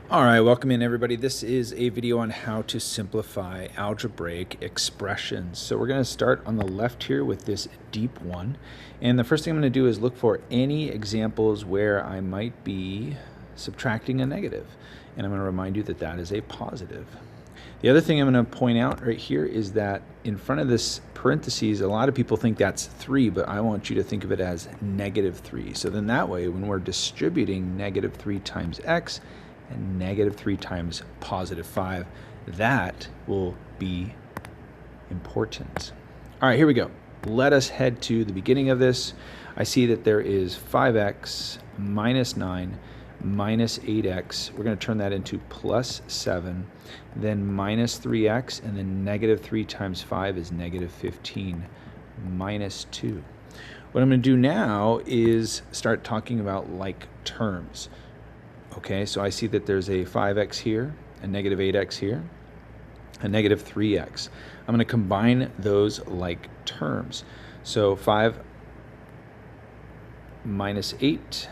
All right, welcome in everybody. This is a video on how to simplify algebraic expressions. So we're going to start on the left here with this deep one. And the first thing I'm going to do is look for any examples where I might be subtracting a negative. And I'm going to remind you that that is a positive. The other thing I'm going to point out right here is that in front of this parentheses, a lot of people think that's 3, but I want you to think of it as -3. So then that way, when we're distributing -3 times x, and -3 times +5, that will be important. All right, here we go. Let us head to the beginning of this. I see that there is 5x minus 9 minus 8x. We're going to turn that into +7, then minus 3x, and then -3 times 5 is -15 minus 2. What I'm going to do now is start talking about like terms. Okay, so I see that there's a 5x here, a -8x here, a -3x. I'm going to combine those like terms. So 5 minus 8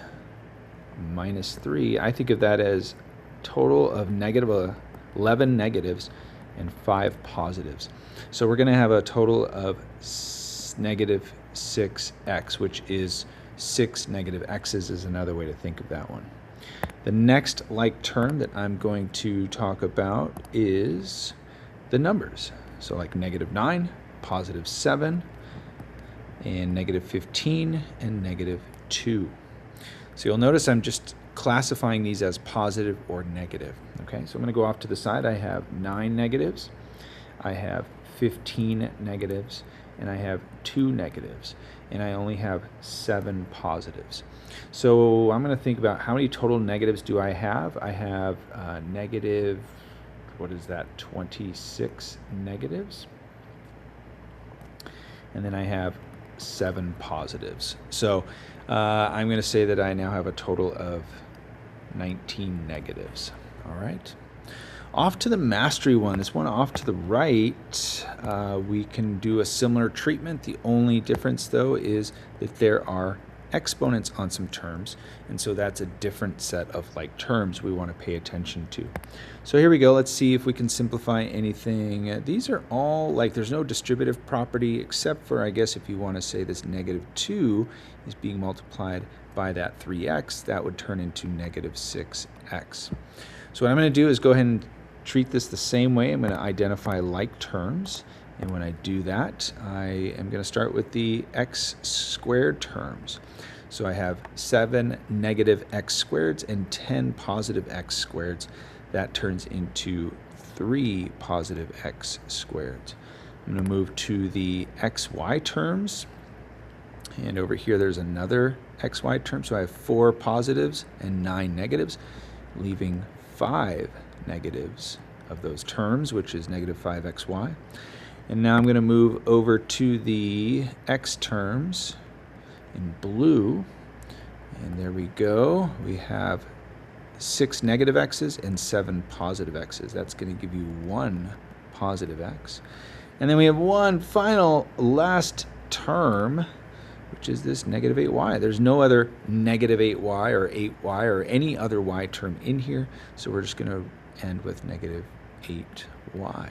minus 3, I think of that as total of -11 negatives and 5 positives. So we're going to have a total of -6x, which is 6 negative x's is another way to think of that one. The next like term that I'm going to talk about is the numbers. So like -9, +7, and -15, and -2. So you'll notice I'm just classifying these as positive or negative. Okay, so I'm going to go off to the side. I have 9 negatives, I have 15 negatives, and I have 2 negatives, and I only have 7 positives. So I'm going to think about how many total negatives do I have. I have negative, what is that, 26 negatives, and then I have 7 positives. So I'm going to say that I now have a total of 19 negatives. All right. Off to the mastery one, this one off to the right, we can do a similar treatment. The only difference, though, is that there are exponents on some terms, and so that's a different set of like terms we want to pay attention to. So here we go. Let's see if we can simplify anything. These are all like, there's no distributive property except for, I guess, if you want to say this -2 is being multiplied by that 3x, that would turn into -6x. So what I'm going to do is go ahead and treat this the same way. I'm going to identify like terms, and when I do that, I am going to start with the x squared terms. So I have 7 negative x squareds and 10 positive x squareds. That turns into 3 positive x squareds. I'm going to move to the xy terms, and over here there's another xy term. So I have 4 positives and 9 negatives, leaving 5 negatives of those terms, which is -5xy. And now I'm going to move over to the x terms in blue, and there we go. We have 6 negative x's and 7 positive x's. That's going to give you 1 positive x. And then we have one final last term, which is this -8y. There's no other -8y or 8y or any other y term in here, so we're just going to end with -8y.